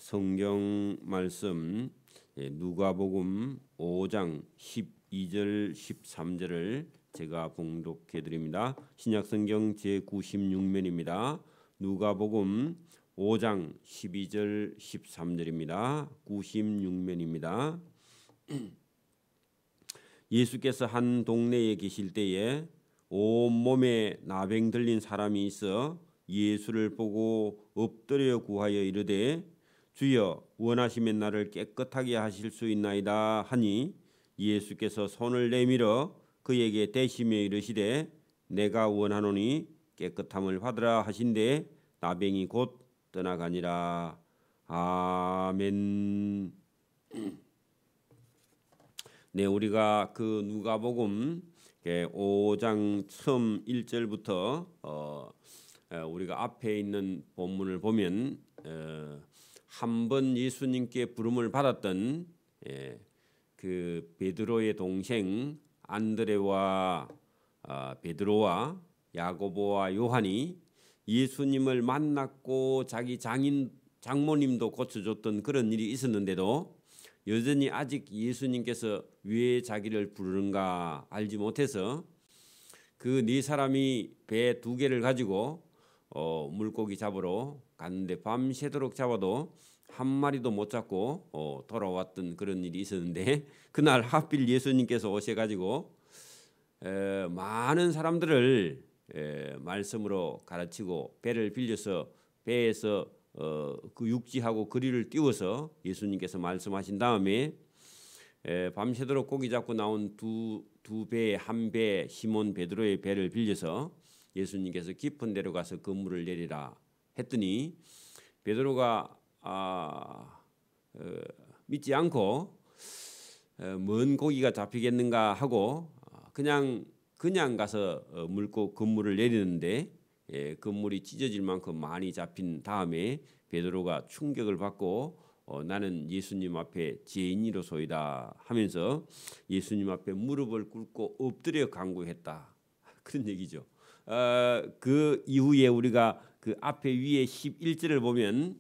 성경 말씀 누가복음 5장 12절 13절을 제가 봉독해 드립니다. 신약성경 제96면입니다. 누가복음 5장 12절 13절입니다. 96면입니다. 예수께서 한 동네에 계실 때에 온몸에 나병 들린 사람이 있어 예수를 보고 엎드려 구하여 이르되 주여 원하시면 나를 깨끗하게 하실 수 있나이다 하니 예수께서 손을 내밀어 그에게 대시며 이르시되 내가 원하노니 깨끗함을 받으라 하신대 나병이 곧 떠나가니라. 아멘. 네, 우리가 그 누가복음 5장 처음 1절부터 우리가 앞에 있는 본문을 보면 한 번 예수님께 부름을 받았던 그 베드로의 동생 안드레와 베드로와 야고보와 요한이 예수님을 만났고 자기 장모님도 고쳐줬던 그런 일이 있었는데도 여전히 아직 예수님께서 왜 자기를 부르는가 알지 못해서 그 네 사람이 배 2개를 가지고 물고기 잡으러 갔는데 밤새도록 잡아도 한 마리도 못 잡고 돌아왔던 그런 일이 있었는데 그날 하필 예수님께서 오셔가지고 많은 사람들을 말씀으로 가르치고 배를 빌려서 배에서 그 육지하고 거리를 띄워서 예수님께서 말씀하신 다음에 밤새도록 고기 잡고 나온 두 배, 한 배 시몬 베드로의 배를 빌려서 예수님께서 깊은 데로 가서 그물을 내리라 했더니 베드로가 믿지 않고 먼 고기가 잡히겠는가 하고 그냥 가서 그물을 내리는데 그물이 찢어질 만큼 많이 잡힌 다음에 베드로가 충격을 받고 나는 예수님 앞에 죄인이로소이다 하면서 예수님 앞에 무릎을 꿇고 엎드려 간구했다. 그런 얘기죠. 그 이후에 우리가 그 앞에 위에 11절을 보면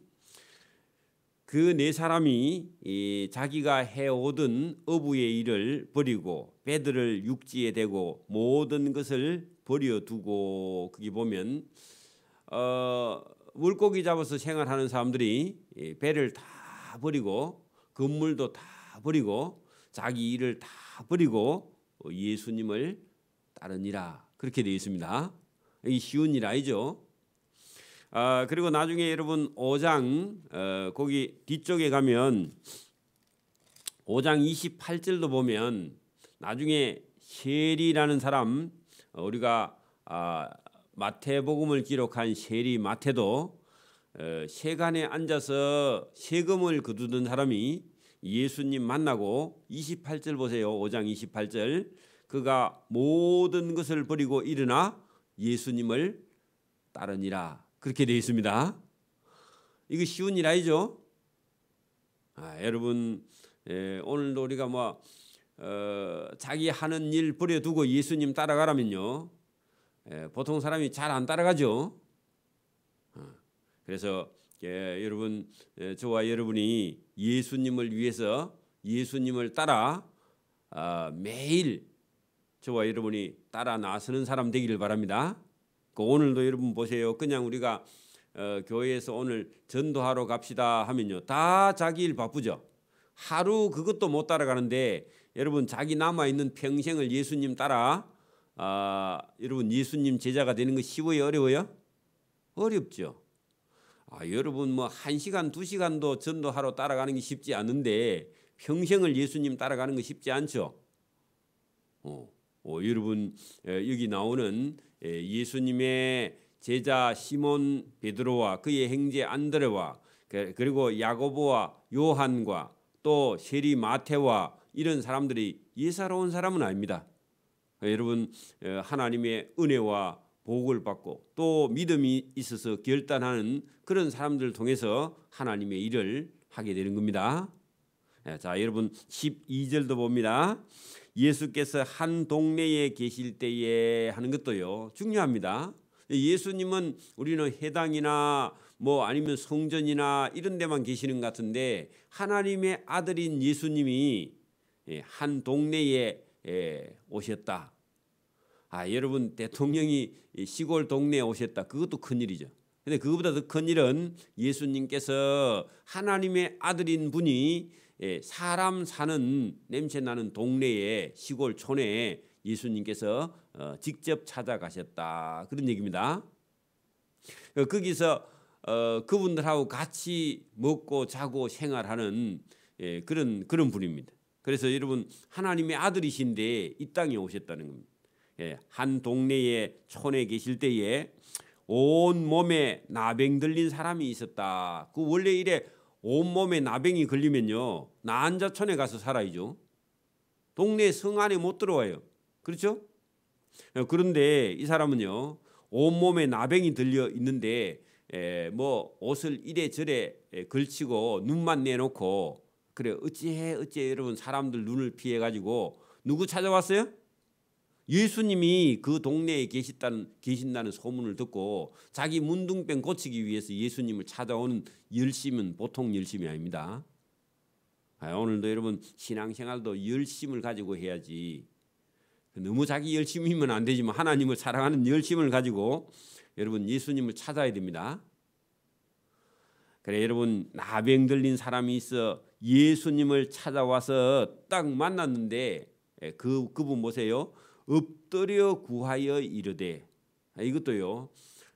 그 네 사람이 자기가 해오던 어부의 일을 버리고 배들을 육지에 대고 모든 것을 버려두고 거기 보면 물고기 잡아서 생활하는 사람들이 배를 다 버리고 건물도 다 버리고 자기 일을 다 버리고 예수님을 따르니라 그렇게 되어 있습니다. 이 쉬운 일 아니죠. 그리고 나중에 여러분 5장 거기 뒤쪽에 가면 5장 28절도 보면 나중에 세리라는 사람 우리가 마태복음을 기록한 세리 마태도 세간에 앉아서 세금을 거두던 사람이 예수님 만나고 28절 보세요. 5장 28절 그가 모든 것을 버리고 일어나 예수님을 따르니라 그렇게 되어 있습니다. 이거 쉬운 일 아니죠? 여러분 오늘도 우리가 자기 하는 일 버려두고 예수님 따라가라면요 보통 사람이 잘 안 따라가죠. 그래서 여러분 저와 여러분이 예수님을 위해서 예수님을 따라 매일 저와 여러분이 따라 나서는 사람 되기를 바랍니다. 오늘도 여러분 보세요. 그냥 우리가 교회에서 오늘 전도하러 갑시다 하면요 다 자기 일 바쁘죠. 하루 그것도 못 따라가는데 여러분 자기 남아있는 평생을 예수님 따라 여러분 예수님 제자가 되는 거 쉬워요? 어려워요? 어렵죠. 여러분 1시간 2시간도 전도하러 따라가는 게 쉽지 않은데 평생을 예수님 따라가는 거 쉽지 않죠. 여러분 여기 나오는 예수님의 제자 시몬 베드로와 그의 형제 안드레와 그리고 야고보와 요한과 또 세리 마태와 이런 사람들이 예사로운 사람은 아닙니다. 여러분 하나님의 은혜와 복을 받고 또 믿음이 있어서 결단하는 그런 사람들을 통해서 하나님의 일을 하게 되는 겁니다. 자, 여러분 12절도 봅니다. 예수께서 한 동네에 계실 때에 하는 것도요 중요합니다. 예수님은 우리는 해당이나 뭐 아니면 성전이나 이런 데만 계시는 것 같은데 하나님의 아들인 예수님이 한 동네에 오셨다. 여러분 대통령이 시골 동네에 오셨다. 그것도 큰일이죠. 근데 그것보다 더 큰 일은 예수님께서 하나님의 아들인 분이 사람 사는 냄새 나는 동네에 시골 촌에 예수님께서 직접 찾아가셨다. 그런 얘기입니다. 거기서 그분들하고 같이 먹고 자고 생활하는 그런 분입니다. 그래서 여러분 하나님의 아들이신데 이 땅에 오셨다는 겁니다. 한 동네에 촌에 계실 때에 온 몸에 나병 들린 사람이 있었다. 그 원래 이래 온 몸에 나병이 걸리면요 난자촌에 가서 살아야죠. 동네 성 안에 못 들어와요. 그렇죠? 그런데 이 사람은요 온 몸에 나병이 들려 있는데 뭐 옷을 이래저래 걸치고 눈만 내놓고 그래 어찌해 여러분 사람들 눈을 피해 가지고 누구 찾아왔어요? 예수님이 그 동네에 계신다는 소문을 듣고 자기 문둥병 고치기 위해서 예수님을 찾아오는 열심은 보통 열심이 아닙니다. 오늘도 여러분 신앙생활도 열심을 가지고 해야지. 너무 자기 열심이면 안 되지만 하나님을 사랑하는 열심을 가지고 여러분 예수님을 찾아야 됩니다. 그래 여러분 나병 들린 사람이 있어 예수님을 찾아와서 딱 만났는데 그분 보세요. 엎드려 구하여 이르되. 이것도요.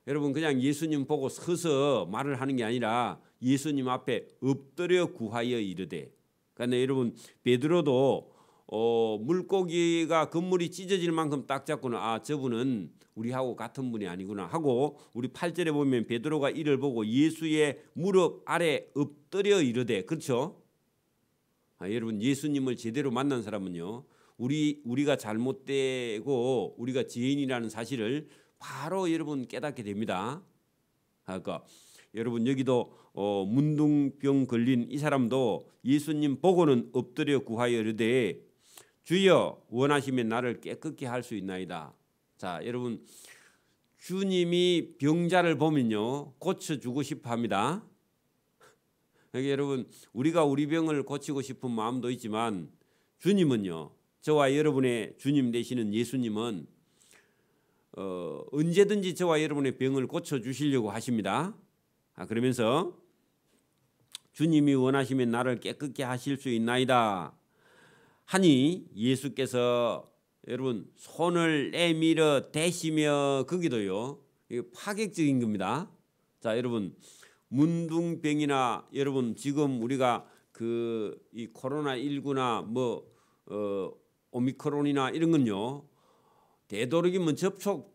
여러분 그냥 예수님 보고 서서 말을 하는 게 아니라 예수님 앞에 엎드려 구하여 이르되. 그러니까 여러분 베드로도 물고기가 그물이 찢어질 만큼 딱 잡고는 저분은 우리하고 같은 분이 아니구나 하고 우리 8절에 보면 베드로가 이를 보고 예수의 무릎 아래 엎드려 이르되. 그렇죠? 여러분 예수님을 제대로 만난 사람은요. 우리가 잘못되고 우리가 죄인이라는 사실을 바로 여러분 깨닫게 됩니다. 그러니까 여러분 여기도 문둥병 걸린 이 사람도 예수님 보고는 엎드려 구하여 이르되 주여 원하시면 나를 깨끗게 할 수 있나이다. 자 여러분 주님이 병자를 보면요 고쳐주고 싶어 합니다. 그러니까 여러분 우리가 우리 병을 고치고 싶은 마음도 있지만 주님은요 저와 여러분의 주님 되시는 예수님은 언제든지 저와 여러분의 병을 고쳐주시려고 하십니다. 그러면서 주님이 원하시면 나를 깨끗게 하실 수 있나이다 하니 예수께서 여러분 손을 내밀어 대시며 거기도요 파격적인 겁니다. 자 여러분 문둥병이나 여러분 지금 우리가 이 코로나19나 뭐 오미크론이나 이런 건요 되도록이면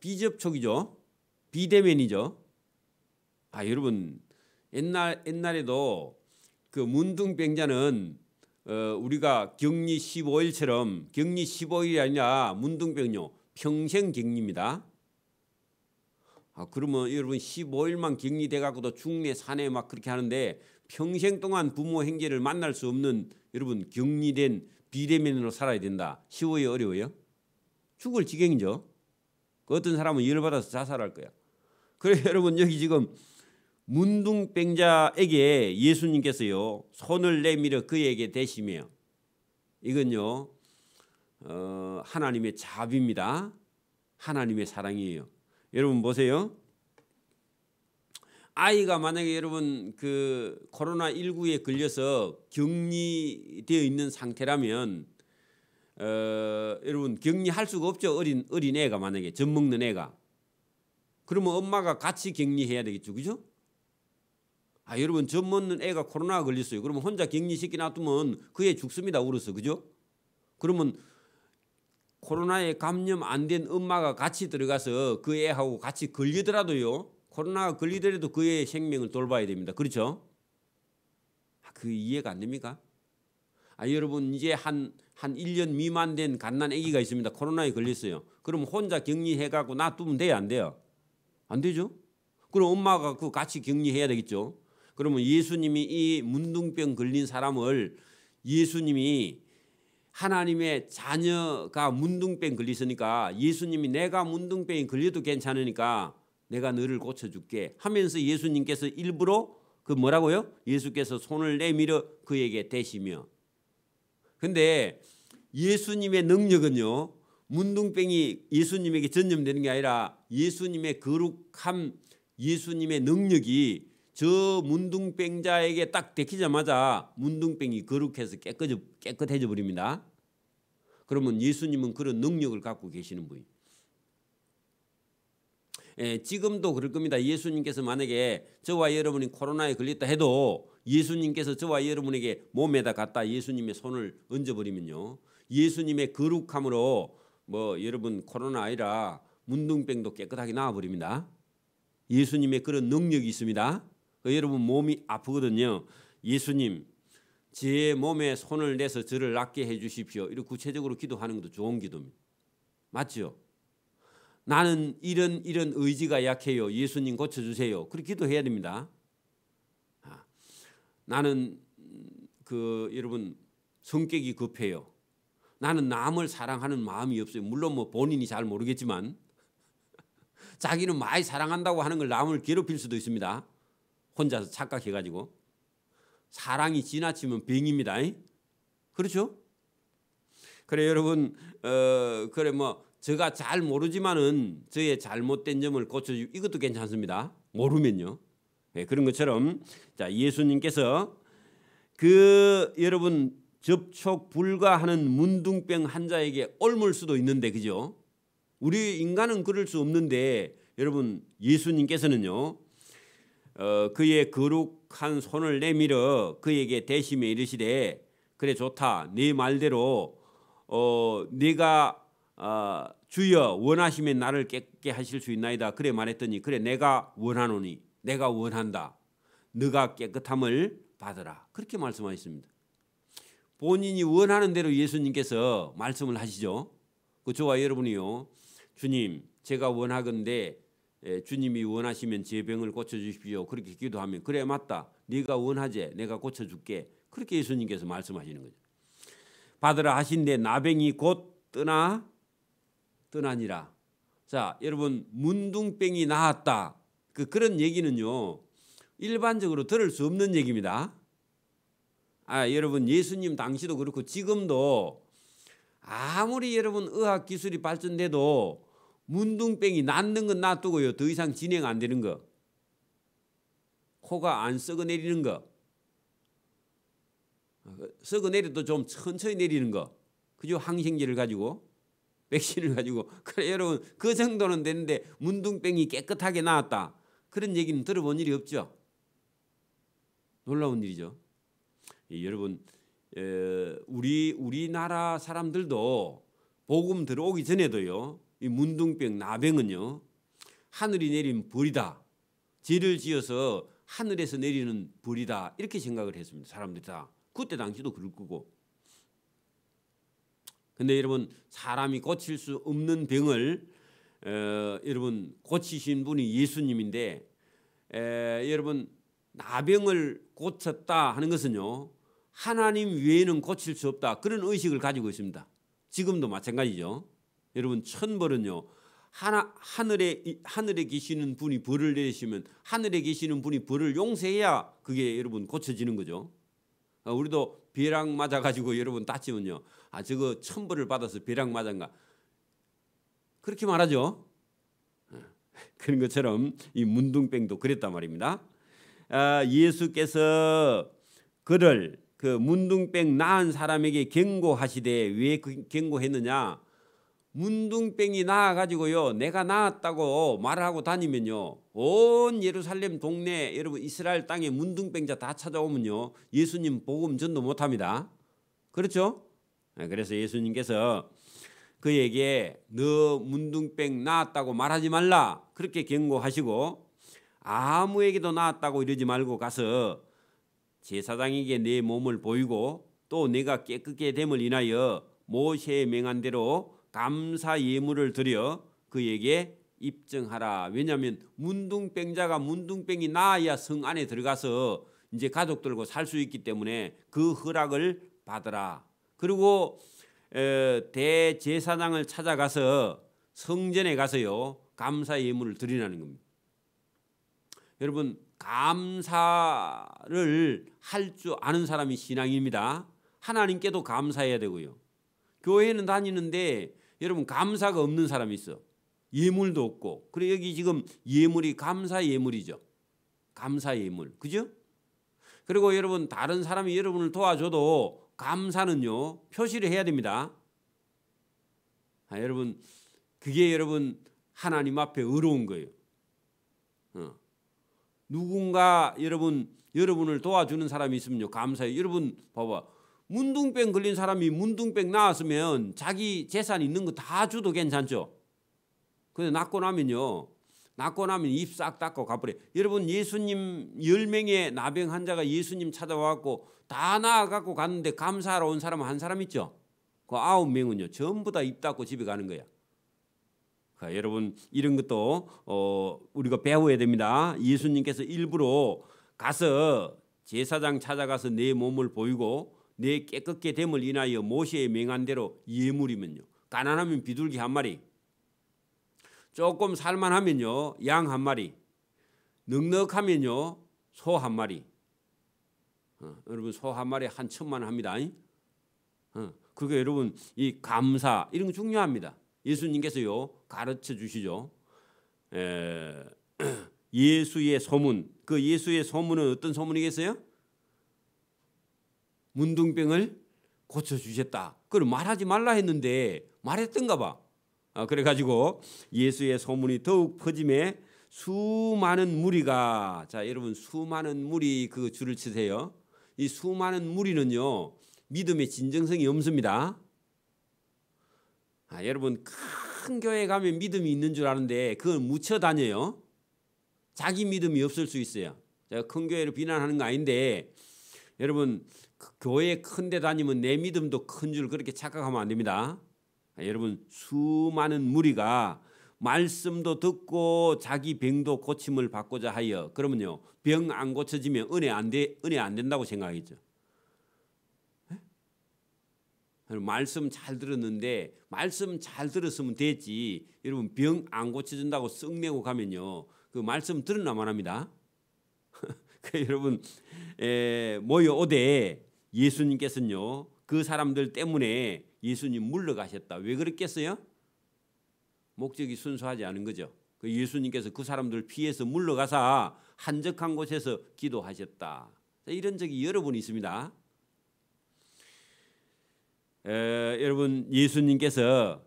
비접촉이죠. 비대면이죠. 여러분 옛날에도 그 문둥병자는 우리가 격리 15일처럼 격리 15일이 아니라 문둥병요 평생 격리입니다. 그러면 여러분 15일만 격리돼 갖고도 중내 산에 막 그렇게 하는데 평생 동안 부모 형제를 만날 수 없는 여러분 격리된 비대면으로 살아야 된다. 쉬워요 어려워요? 죽을 지경이죠. 어떤 사람은 열받아서 자살할 거야. 그래 여러분 여기 지금 문둥병자에게 예수님께서요 손을 내밀어 그에게 대시며 이건요 하나님의 자비입니다. 하나님의 사랑이에요. 여러분 보세요. 아이가 만약에 여러분 그 코로나19에 걸려서 격리되어 있는 상태라면 여러분 격리할 수가 없죠. 어린 애가 만약에 젖 먹는 애가. 그러면 엄마가 같이 격리해야 되겠죠. 그죠? 여러분 젖 먹는 애가 코로나가 걸렸어요. 그러면 혼자 격리시켜 놔두면 그 애 죽습니다. 울어서. 그죠? 그러면 코로나에 감염 안 된 엄마가 같이 들어가서 그 애하고 같이 걸리더라도요. 코로나가 걸리더라도 그 애의 생명을 돌봐야 됩니다. 그렇죠? 그 이해가 안 됩니까? 여러분 이제 한 1년 미만 된 갓난 아기가 있습니다. 코로나에 걸렸어요. 그럼 혼자 격리해가고 놔두면 돼요? 안 돼요? 안 되죠? 그럼 엄마가 그 같이 격리해야 되겠죠? 그러면 예수님이 이 문둥병 걸린 사람을 예수님이 하나님의 자녀가 문둥병 걸리으니까 예수님이 내가 문둥병이 걸려도 괜찮으니까 내가 너를 고쳐줄게 하면서 예수님께서 일부러 그 뭐라고요? 예수께서 손을 내밀어 그에게 대시며. 근데 예수님의 능력은요, 문둥병이 예수님에게 전염되는 게 아니라 예수님의 거룩함, 예수님의 능력이 저 문둥병자에게 딱 데키자마자 문둥병이 거룩해서 깨끗해져 버립니다. 그러면 예수님은 그런 능력을 갖고 계시는 분이에요. 지금도 그럴 겁니다. 예수님께서 만약에 저와 여러분이 코로나에 걸렸다 해도 예수님께서 저와 여러분에게 몸에다 갖다 예수님의 손을 얹어버리면요, 예수님의 거룩함으로 뭐 여러분 코로나 아니라 문둥병도 깨끗하게 나와버립니다. 예수님의 그런 능력이 있습니다. 여러분 몸이 아프거든요. 예수님, 제 몸에 손을 내서 저를 낫게 해주십시오. 이렇게 구체적으로 기도하는 것도 좋은 기도입니다. 맞죠? 나는 이런 의지가 약해요. 예수님 고쳐주세요. 그렇게 기도해야 됩니다. 나는 여러분 성격이 급해요. 나는 남을 사랑하는 마음이 없어요. 물론 뭐 본인이 잘 모르겠지만 자기는 많이 사랑한다고 하는 걸 남을 괴롭힐 수도 있습니다. 혼자서 착각해가지고. 사랑이 지나치면 병입니다. 그렇죠? 그래 여러분, 그래 뭐 제가 잘 모르지만은 저의 잘못된 점을 고쳐주고 이것도 괜찮습니다. 모르면요. 네, 그런 것처럼 자 예수님께서 여러분 접촉 불가하는 문둥병 환자에게 옮을 수도 있는데, 그죠? 우리 인간은 그럴 수 없는데 여러분 예수님께서는요, 그의 거룩한 손을 내밀어 그에게 대심에 이르시되, 그래 좋다, 네 말대로 네가 주여 원하시면 나를 깨끗게 하실 수 있나이다. 그래 말했더니, 그래 내가 원하노니, 내가 원한다, 네가 깨끗함을 받으라, 그렇게 말씀하셨습니다. 본인이 원하는 대로 예수님께서 말씀을 하시죠. 저와 여러분이요, 주님 제가 원하건대 주님이 원하시면 제 병을 고쳐주십시오, 그렇게 기도하면, 그래 맞다, 네가 원하지, 내가 고쳐줄게, 그렇게 예수님께서 말씀하시는 거죠. 받으라 하신데 나병이 곧 떠나니라. 자 여러분, 문둥병이 나았다, 그런 얘기는요 일반적으로 들을 수 없는 얘기입니다. 여러분 예수님 당시도 그렇고 지금도 아무리 여러분 의학 기술이 발전돼도 문둥병이 낫는 건 놔두고요, 더 이상 진행 안 되는 거, 코가 안 썩어 내리는 거, 썩어 내려도 좀 천천히 내리는 거, 그죠? 항생제를 가지고, 백신을 가지고. 그래 여러분 그 정도는 되는데 문둥병이 깨끗하게 나았다, 그런 얘기는 들어본 일이 없죠. 놀라운 일이죠. 여러분 우리나라 사람들도 복음 들어오기 전에도요, 이 문둥병, 나병은요 하늘이 내린 벌이다, 죄를 지어서 하늘에서 내리는 벌이다, 이렇게 생각을 했습니다. 사람들이 다 그때 당시도 그럴 거고. 근데 여러분 사람이 고칠 수 없는 병을 여러분 고치신 분이 예수님인데, 여러분 나병을 고쳤다 하는 것은요 하나님 외에는 고칠 수 없다, 그런 의식을 가지고 있습니다. 지금도 마찬가지죠. 여러분 천벌은요 하늘에 계시는 분이 벌을 내리시면, 하늘에 계시는 분이 벌을 용서해야 그게 여러분 고쳐지는 거죠. 우리도 벼락 맞아가지고 여러분 다치면요, 저거 천벌을 받아서 벼락 맞은가, 그렇게 말하죠. 그런 것처럼 이 문둥병도 그랬단 말입니다. 예수께서 그를 그 문둥병 나은 사람에게 경고하시되, 왜 경고했느냐? 문둥병이 나아가지고요 내가 나았다고 말하고 다니면요 온 예루살렘 동네, 여러분 이스라엘 땅에 문둥병자 다 찾아오면요 예수님 복음 전도 못합니다. 그렇죠? 그래서 예수님께서 그에게 너 문둥병 나았다고 말하지 말라, 그렇게 경고하시고, 아무에게도 나았다고 이러지 말고 가서 제사장에게 내 몸을 보이고, 또 내가 깨끗게 됨을 인하여 모세의 명한 대로 감사 예물을 드려 그에게 입증하라. 왜냐하면 문둥병자가 문둥병이 나아야 성 안에 들어가서 이제 가족들과 살 수 있기 때문에 그 허락을 받으라. 그리고 대제사장을 찾아가서 성전에 가서요 감사 예물을 드리라는 겁니다. 여러분 감사를 할 줄 아는 사람이 신앙입니다. 하나님께도 감사해야 되고요. 교회는 다니는데 여러분 감사가 없는 사람이 있어. 예물도 없고. 그래 여기 지금 예물이 감사 예물이죠. 감사 예물. 그죠? 그리고 여러분 다른 사람이 여러분을 도와줘도 감사는요 표시를 해야 됩니다. 여러분 그게 여러분 하나님 앞에 의로운 거예요. 누군가 여러분을 도와주는 사람이 있으면요 감사해요. 여러분 봐봐. 문둥병 걸린 사람이 문둥병 나았으면 자기 재산 있는 거 다 줘도 괜찮죠. 근데 낫고 나면 입 싹 닦고 가버려. 여러분 예수님 10명의 나병 환자가 예수님 찾아와갖고 다 나아갖고 갔는데 감사하러 온 사람은 한 사람 있죠. 그 9명은요 전부 다 입 닫고 집에 가는 거야. 그러니까 여러분 이런 것도 우리가 배워야 됩니다. 예수님께서 일부러 가서 제사장 찾아가서 내 몸을 보이고 내 깨끗게 됨을 인하여 모세의 명한 대로 예물이면요. 가난하면 비둘기 한 마리, 조금 살만하면요 양 한 마리, 넉넉하면요 소 한 마리. 여러분 소 한 마리 한 1,000만 합니다. 그러니까 여러분 이 감사 이런 거 중요합니다. 예수님께서요 가르쳐 주시죠. 예수의 소문. 그 예수의 소문은 어떤 소문이겠어요? 문둥병을 고쳐주셨다. 그걸 말하지 말라 했는데 말했던가 봐. 그래가지고 예수의 소문이 더욱 퍼짐에 수많은 무리가, 자 여러분 수많은 무리 그 줄을 치세요. 이 수많은 무리는요 믿음의 진정성이 없습니다. 여러분 큰 교회 가면 믿음이 있는 줄 아는데 그걸 묻혀 다녀요. 자기 믿음이 없을 수 있어요. 제가 큰 교회를 비난하는 거 아닌데 여러분 교회 큰 데 다니면 내 믿음도 큰 줄 그렇게 착각하면 안 됩니다. 여러분 수많은 무리가 말씀도 듣고 자기 병도 고침을 받고자 하여, 그러면요 병 안 고쳐지면 은혜 안 된다고 생각하겠죠. 말씀 잘 들었는데 말씀 잘 들었으면 됐지. 여러분 병 안 고쳐진다고 썩내고 가면요 그 말씀 들으나만 합니다. 여러분 모여오되 예수님께서는요 그 사람들 때문에 예수님 물러가셨다. 왜 그랬겠어요? 목적이 순수하지 않은 거죠. 예수님께서 그 사람들 피해서 물러가사 한적한 곳에서 기도하셨다. 이런 적이 여러 번 있습니다. 여러분 예수님께서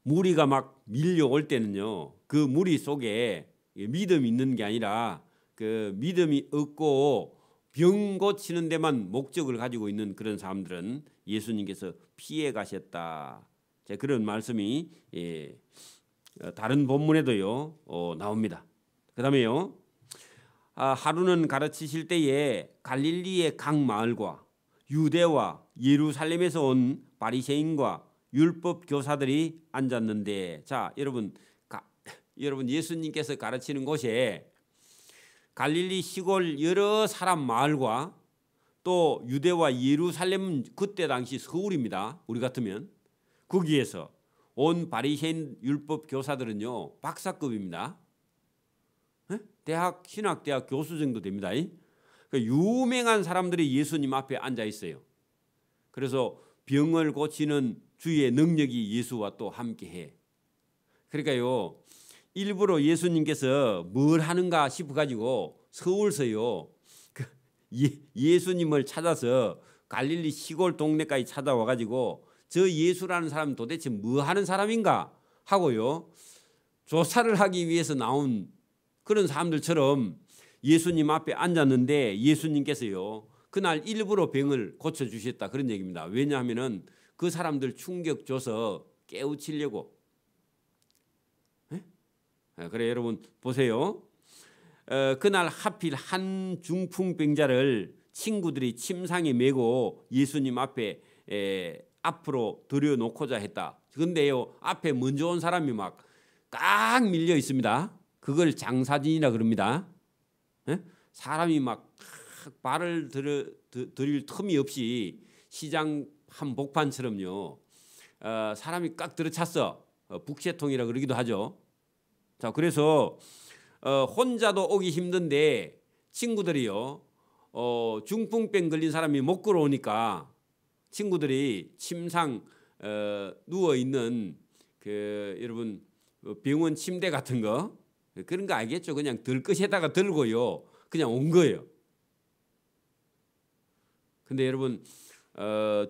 무리가 막 밀려올 때는요 그 무리 속에 믿음이 있는 게 아니라 그 믿음이 없고 병 고치는 데만 목적을 가지고 있는 그런 사람들은 예수님께서 피해 가셨다. 자, 그런 말씀이 다른 본문에도요 나옵니다. 그다음에요 하루는 가르치실 때에 갈릴리의 각 마을과 유대와 예루살렘에서 온 바리새인과 율법 교사들이 앉았는데, 자 여러분 예수님께서 가르치는 곳에 갈릴리 시골 여러 사람 마을과 또 유대와 예루살렘은 그때 당시 서울입니다. 우리 같으면 거기에서 온 바리새인 율법 교사들은요 박사급입니다. 신학대학 교수 정도 됩니다. 유명한 사람들이 예수님 앞에 앉아 있어요. 그래서 병을 고치는 주의 능력이 예수와 또 함께해. 그러니까요 일부러 예수님께서 뭘 하는가 싶어가지고 서울서요 예수님을 찾아서 갈릴리 시골 동네까지 찾아와가지고 저 예수라는 사람은 도대체 뭐 하는 사람인가 하고요 조사를 하기 위해서 나온 그런 사람들처럼 예수님 앞에 앉았는데 예수님께서요 그날 일부러 병을 고쳐주셨다 그런 얘기입니다. 왜냐하면 그 사람들 충격 줘서 깨우치려고. 그래 여러분 보세요. 그날 하필 한 중풍병자를 친구들이 침상에 메고 예수님 앞에 앞으로 들여놓고자 했다. 그런데요 앞에 먼저 온 사람이 막 딱 밀려 있습니다. 그걸 장사진이라 그럽니다. 사람이 막 발을 들일 틈이 없이 시장 한복판처럼요 사람이 꽉 들어찼어. 북새통이라 그러기도 하죠. 자 그래서 혼자도 오기 힘든데 친구들이요 중풍병 걸린 사람이 못 걸어오니까 친구들이 침상 누워 있는 그 여러분 병원 침대 같은 거 그런 거 알겠죠? 그냥 들것에다가 들고요 그냥 온 거예요. 근데 여러분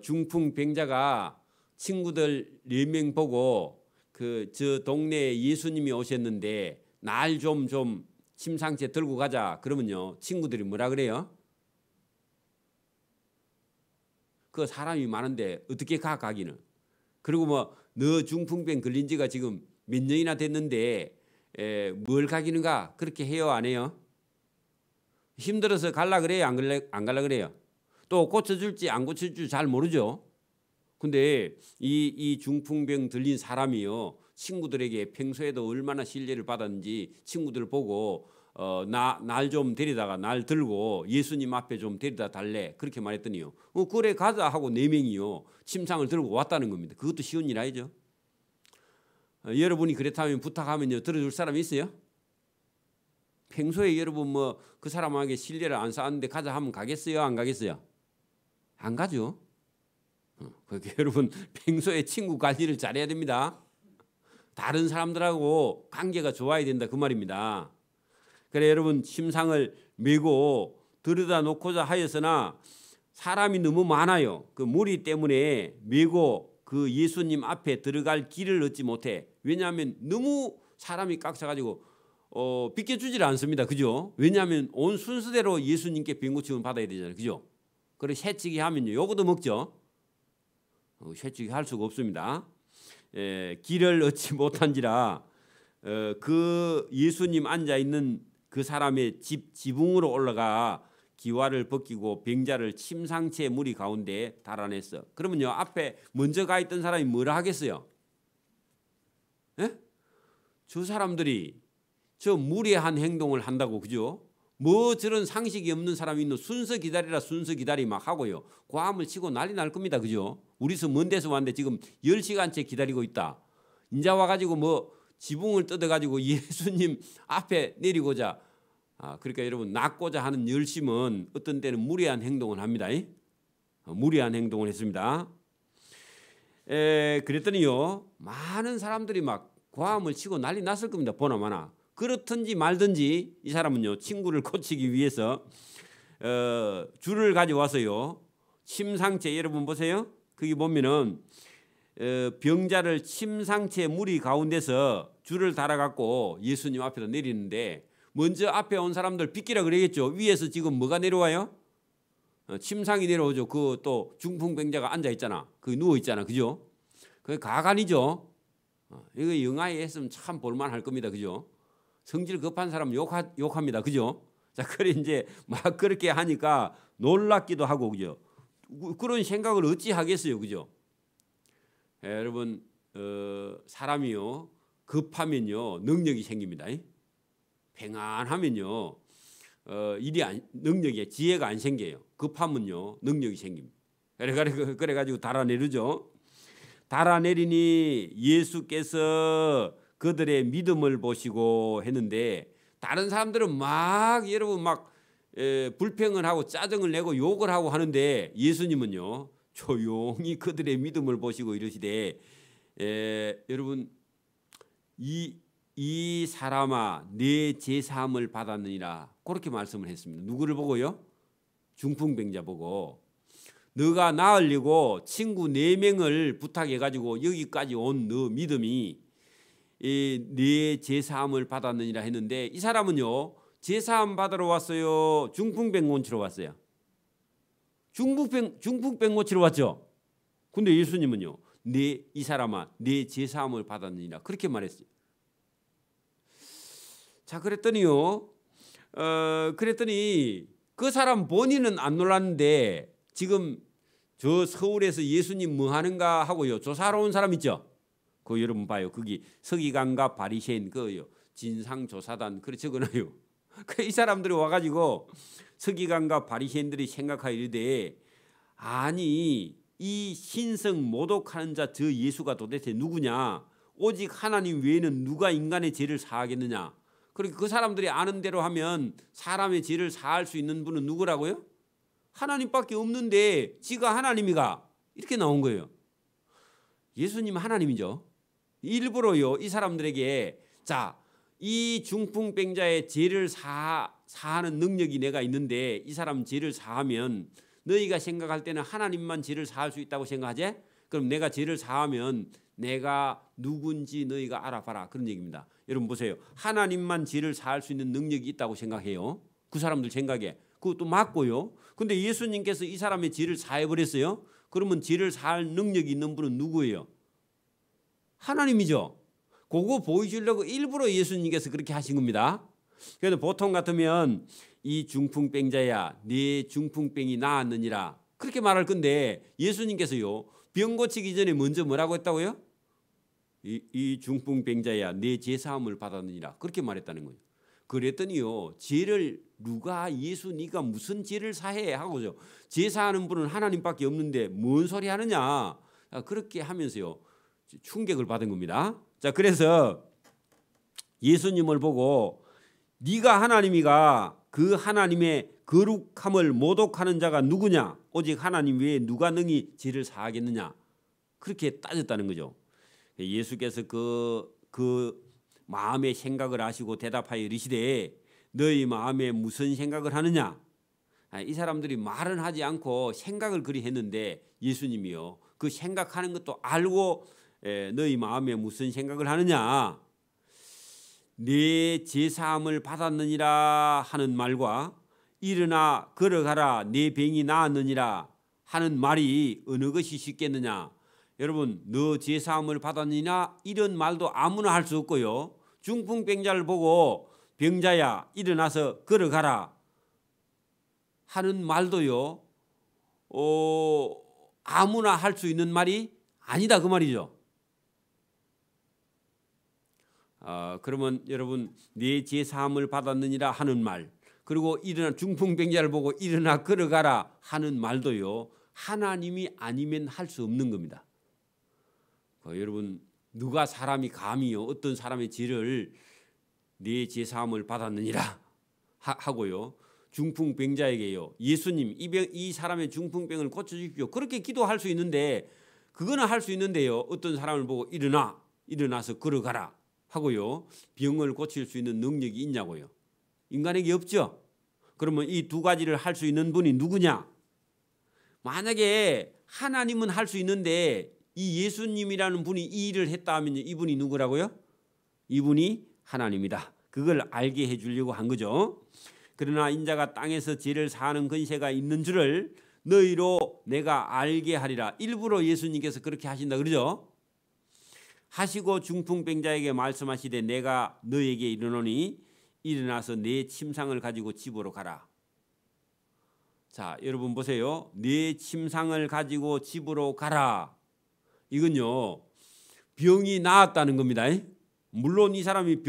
중풍병자가 친구들 4명 보고 그 저 동네에 예수님이 오셨는데 날 좀 침상째 들고 가자 그러면요 친구들이 뭐라 그래요? 그 사람이 많은데 어떻게 가기는. 그리고 뭐 너 중풍병 걸린 지가 지금 몇 년이나 됐는데 뭘 가기는가 그렇게 해요 안 해요? 힘들어서 갈라 그래요 안 갈라 그래요? 또 고쳐줄지 안 고쳐줄지 잘 모르죠. 근데 이 중풍병 들린 사람이요 친구들에게 평소에도 얼마나 신뢰를 받았는지 친구들 보고 날 좀 데리다가 날 들고 예수님 앞에 좀 데리다 달래 그렇게 말했더니요 그래 가자 하고 4명이요 침상을 들고 왔다는 겁니다. 그것도 쉬운 일 아니죠. 여러분이 그렇다면 부탁하면요 들어줄 사람이 있어요? 평소에 여러분 뭐 그 사람에게 신뢰를 안 쌓았는데 가자 하면 가겠어요 안 가겠어요? 안 가죠. 그러니까 여러분 평소에 친구 관리를 잘해야 됩니다. 다른 사람들하고 관계가 좋아야 된다 그 말입니다. 그래 여러분 침상을 메고 들여다 놓고자 하였으나 사람이 너무 많아요. 그 무리 때문에 메고 그 예수님 앞에 들어갈 길을 얻지 못해. 왜냐하면 너무 사람이 꽉 차가지고 비켜주질 않습니다. 그죠? 왜냐하면 온 순서대로 예수님께 병 고침을 받아야 되잖아요. 그죠? 그래 새치기 하면요 요거도 먹죠. 새치기 할 수가 없습니다. 길을 얻지 못한지라 그 예수님 앉아 있는 그 사람의 지붕으로 올라가 기와를 벗기고 병자를 침상체 무리 가운데 달아냈어. 그러면요 앞에 먼저 가 있던 사람이 뭐라 하겠어요? 예? 저 사람들이 저 무례한 행동을 한다고 그죠? 뭐 저런 상식이 없는 사람이 있노 순서 기다리라 순서 기다리 막 하고요. 고함을 치고 난리 날 겁니다. 그죠? 우리서 먼 데서 왔는데 지금 10시간째 기다리고 있다. 인자 와가지고 뭐 지붕을 뜯어가지고 예수님 앞에 내리고자 그러니까 여러분 낫고자 하는 열심은 어떤 때는 무례한 행동을 합니다. 무례한 행동을 했습니다. 그랬더니요 많은 사람들이 막 고함을 치고 난리 났을 겁니다. 보나마나. 그렇든지 말든지 이 사람은요 친구를 고치기 위해서 줄을 가져와서요 침상체 여러분 보세요. 거기 보면은 병자를 침상체 무리 가운데서 줄을 달아갖고 예수님 앞에다 내리는데 먼저 앞에 온 사람들 비키라 그러겠죠. 위에서 지금 뭐가 내려와요? 침상이 내려오죠. 그 또 중풍병자가 앉아 있잖아. 그 누워 있잖아. 그죠? 그게 가관이죠. 이거 영화에 했으면 참 볼만할 겁니다. 그죠? 성질 급한 사람 욕합니다. 그죠? 자, 그래 이제 막 그렇게 하니까 놀랍기도 하고 그죠? 그런 생각을 어찌 하겠어요. 그죠? 여러분 사람이요 급하면요 능력이 생깁니다. 평안하면요 능력에 지혜가 안 생겨요. 급하면요 능력이 생깁니다. 그래가지고 달아내리죠. 달아내리니 예수께서 그들의 믿음을 보시고 했는데 다른 사람들은 막 여러분 막 불평을 하고 짜증을 내고 욕을 하고 하는데 예수님은요 조용히 그들의 믿음을 보시고 이러시되 여러분 이 사람아 내 제사함을 받았느니라 그렇게 말씀을 했습니다. 누구를 보고요? 중풍병자 보고 너가 나으려고 친구 4명을 부탁해가지고 여기까지 온 너 믿음이 네 제사함을 받았느니라 했는데 이 사람은요 제사함 받으러 왔어요? 중풍병 고치러 왔어요? 중풍병 고치러 왔죠? 근데 예수님은요 이 사람아 네 제사함을 받았느니라 그렇게 말했어요. 자 그랬더니요 그랬더니 그 사람 본인은 안 놀랐는데 지금 저 서울에서 예수님 뭐 하는가 하고요 조사하러 온 사람 있죠. 그 여러분 봐요. 거기 서기관과 바리새인 그요 진상조사단 그래 적어놔요. 이 사람들이 와가지고 서기관과 바리새인들이 생각하이르되 아니 이 신성 모독하는 자 저 예수가 도대체 누구냐? 오직 하나님 외에는 누가 인간의 죄를 사하겠느냐? 그리고 그 사람들이 아는 대로 하면 사람의 죄를 사할 수 있는 분은 누구라고요? 하나님밖에 없는데 지가 하나님이가 이렇게 나온 거예요. 예수님 하나님이죠. 일부러요 이 사람들에게 자, 이 중풍병자의 죄를 사하는 능력이 내가 있는데 이 사람 죄를 사하면 너희가 생각할 때는 하나님만 죄를 사할 수 있다고 생각하지? 그럼 내가 죄를 사하면 내가 누군지 너희가 알아봐라 그런 얘기입니다. 여러분 보세요. 하나님만 죄를 사할 수 있는 능력이 있다고 생각해요. 그 사람들 생각에. 그것도 맞고요. 근데 예수님께서 이 사람의 죄를 사해버렸어요. 그러면 죄를 사할 능력이 있는 분은 누구예요? 하나님이죠. 그거 보여주려고 일부러 예수님께서 그렇게 하신 겁니다. 그래서 보통 같으면 이 중풍병자야 네 중풍병이 나았느니라 그렇게 말할 건데 예수님께서요 병 고치기 전에 먼저 뭐라고 했다고요? 이 중풍병자야 네 죄사함을 받았느니라 그렇게 말했다는 거예요. 그랬더니요 죄를 누가 예수 네가 무슨 죄를 사해 하고죠. 죄 사하는 분은 하나님밖에 없는데 뭔 소리 하느냐 그렇게 하면서요 충격을 받은 겁니다. 자 그래서 예수님을 보고 네가 하나님이가 그 하나님의 거룩함을 모독하는 자가 누구냐? 오직 하나님 외에 누가 능히 죄를 사하겠느냐? 그렇게 따졌다는 거죠. 예수께서 그 마음의 생각을 아시고 대답하여 이르시되 너희 마음에 무슨 생각을 하느냐? 이 사람들이 말은 하지 않고 생각을 그리 했는데 예수님이요 그 생각하는 것도 알고 너희 마음에 무슨 생각을 하느냐? 네 제사함을 받았느니라 하는 말과 일어나 걸어가라 네 병이 나았느니라 하는 말이 어느 것이 쉽겠느냐? 여러분 너 제사함을 받았느냐 이런 말도 아무나 할 수 없고요. 중풍병자를 보고 병자야 일어나서 걸어가라 하는 말도요 아무나 할 수 있는 말이 아니다 그 말이죠. 그러면 여러분 네 제사함을 받았느니라 하는 말 그리고 일어나 중풍병자를 보고 일어나 걸어가라 하는 말도요 하나님이 아니면 할 수 없는 겁니다. 여러분 누가 사람이 감히요 어떤 사람의 죄를 네 제사함을 받았느니라 하고요 중풍병자에게요 예수님 이 사람의 중풍병을 고쳐주십시오 그렇게 기도할 수 있는데 그거는 할 수 있는데요 어떤 사람을 보고 일어나서 걸어가라 하고요 병을 고칠 수 있는 능력이 있냐고요. 인간에게 없죠. 그러면 이 두 가지를 할 수 있는 분이 누구냐? 만약에 하나님은 할 수 있는데 이 예수님이라는 분이 이 일을 했다 하면 이분이 누구라고요? 이분이 하나님이다. 그걸 알게 해주려고 한 거죠. 그러나 인자가 땅에서 죄를 사하는 권세가 있는 줄을 너희로 내가 알게 하리라. 일부러 예수님께서 그렇게 하신다 그러죠. 하시고 중풍병자에게 말씀하시되 내가 너에게 이르노니 일어나서 내 침상을 가지고 집으로 가라. 자 여러분 보세요. 내 침상을 가지고 집으로 가라. 이건요 병이 나았다는 겁니다. 물론 이 사람이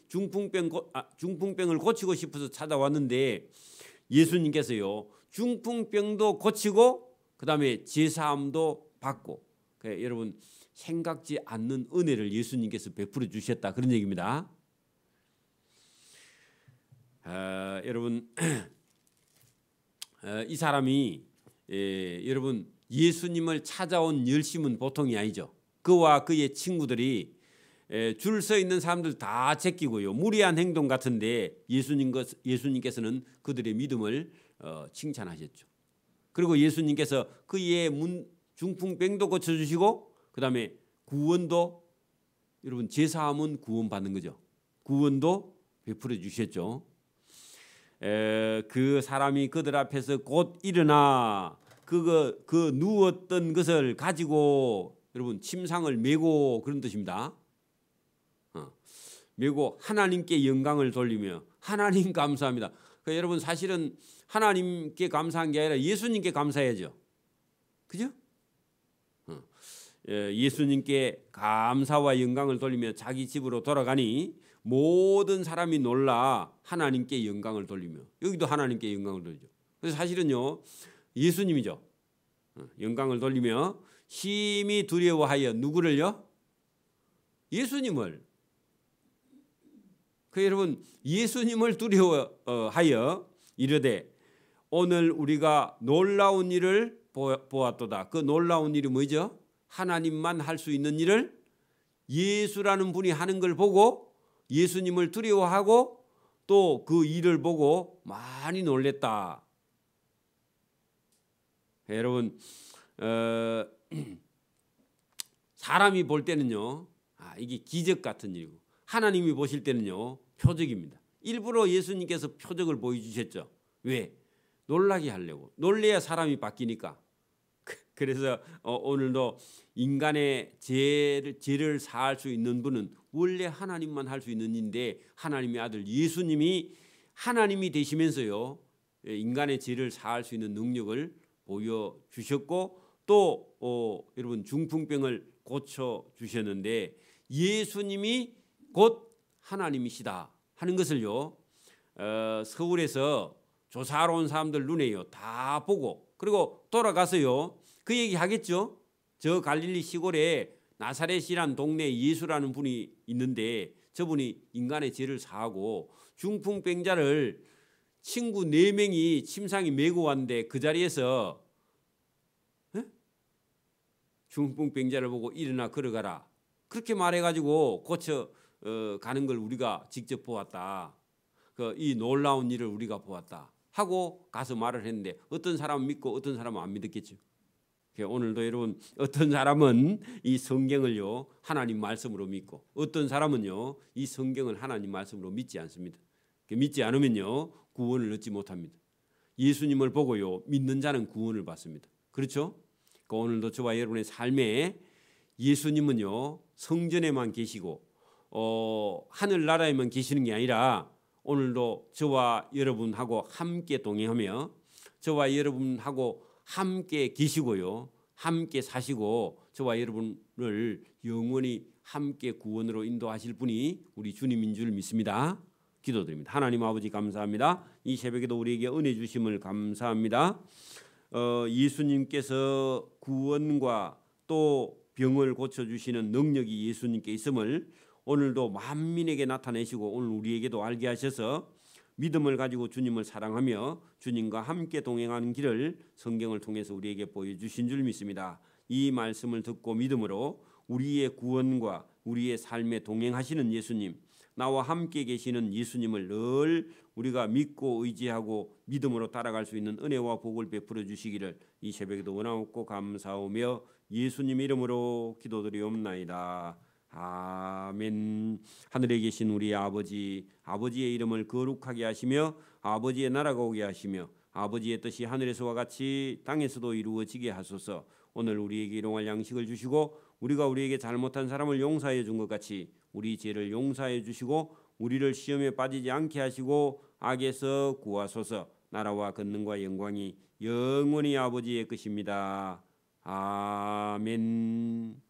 중풍병을 고치고 싶어서 찾아왔는데 예수님께서요 중풍병도 고치고 그다음에 제사함도 받고 여러분 생각지 않는 은혜를 예수님께서 베풀어 주셨다 그런 얘기입니다. 여러분 이 사람이 여러분 예수님을 찾아온 열심은 보통이 아니죠. 그와 그의 친구들이 줄 서 있는 사람들 다 제끼고요 무리한 행동 같은데 예수님께서는 그들의 믿음을 칭찬하셨죠. 그리고 예수님께서 그의 중풍병도 고쳐주시고 그 다음에 구원도 여러분 제사함은 구원받는 거죠. 구원도 베풀어 주셨죠. 그 사람이 그들 앞에서 곧 일어나 그 누웠던 것을 가지고 여러분 침상을 메고 그런 뜻입니다. 메고 하나님께 영광을 돌리며 하나님 감사합니다. 그러니까 여러분 사실은 하나님께 감사한 게 아니라 예수님께 감사해야죠. 그죠? 예수님께 감사와 영광을 돌리며 자기 집으로 돌아가니 모든 사람이 놀라 하나님께 영광을 돌리며 여기도 하나님께 영광을 돌리죠. 그래서 사실은요 예수님이죠. 영광을 돌리며 심히 두려워하여 누구를요? 예수님을. 여러분 예수님을 두려워하여 이르되 오늘 우리가 놀라운 일을 보았도다. 그 놀라운 일이 뭐죠? 하나님만 할 수 있는 일을 예수라는 분이 하는 걸 보고 예수님을 두려워하고 또 그 일을 보고 많이 놀랬다. 여러분 사람이 볼 때는요, 이게 기적 같은 일이고 하나님이 보실 때는요 표적입니다. 일부러 예수님께서 표적을 보여주셨죠. 왜? 놀라게 하려고. 놀래야 사람이 바뀌니까. 그래서 오늘도 인간의 죄를 사할 수 있는 분은 원래 하나님만 할 수 있는 일인데 하나님의 아들 예수님이 하나님이 되시면서요 인간의 죄를 사할 수 있는 능력을 보여주셨고 또 여러분 중풍병을 고쳐주셨는데 예수님이 곧 하나님이시다 하는 것을요 서울에서 조사하러 온 사람들 눈에요 다 보고 그리고 돌아가서요 그 얘기 하겠죠. 저 갈릴리 시골에 나사렛이란 동네에 예수라는 분이 있는데 저분이 인간의 죄를 사하고 중풍병자를 친구 4명이 침상에 메고 왔는데 그 자리에서 중풍병자를 보고 일어나 걸어가라 그렇게 말해가지고 고쳐 가는 걸 우리가 직접 보았다. 이 놀라운 일을 우리가 보았다 하고 가서 말을 했는데 어떤 사람은 믿고 어떤 사람은 안 믿었겠죠. 오늘도 여러분 어떤 사람은 이 성경을요 하나님 말씀으로 믿고 어떤 사람은요 이 성경을 하나님 말씀으로 믿지 않습니다. 믿지 않으면요 구원을 얻지 못합니다. 예수님을 보고요 믿는 자는 구원을 받습니다. 그렇죠? 오늘도 저와 여러분의 삶에 예수님은요 성전에만 계시고 하늘나라에만 계시는 게 아니라 오늘도 저와 여러분하고 함께 동행하며 저와 여러분하고 함께 계시고요 함께 사시고 저와 여러분을 영원히 함께 구원으로 인도하실 분이 우리 주님인 줄 믿습니다. 기도드립니다. 하나님 아버지 감사합니다. 이 새벽에도 우리에게 은혜 주심을 감사합니다. 예수님께서 구원과 또 병을 고쳐주시는 능력이 예수님께 있음을 오늘도 만민에게 나타내시고 오늘 우리에게도 알게 하셔서 믿음을 가지고 주님을 사랑하며 주님과 함께 동행하는 길을 성경을 통해서 우리에게 보여주신 줄 믿습니다. 이 말씀을 듣고 믿음으로 우리의 구원과 우리의 삶에 동행하시는 예수님, 나와 함께 계시는 예수님을 늘 우리가 믿고 의지하고 믿음으로 따라갈 수 있는 은혜와 복을 베풀어 주시기를 이 새벽에도 원하옵고 감사하며 예수님 이름으로 기도드리옵나이다. 아멘. 하늘에 계신 우리 아버지, 아버지의 이름을 거룩하게 하시며 아버지의 나라가 오게 하시며 아버지의 뜻이 하늘에서와 같이 땅에서도 이루어지게 하소서. 오늘 우리에게 일용할 양식을 주시고 우리가 우리에게 잘못한 사람을 용서해 준 것 같이 우리 죄를 용서해 주시고 우리를 시험에 빠지지 않게 하시고 악에서 구하소서. 나라와 권능과 영광이 영원히 아버지의 것입니다. 아멘.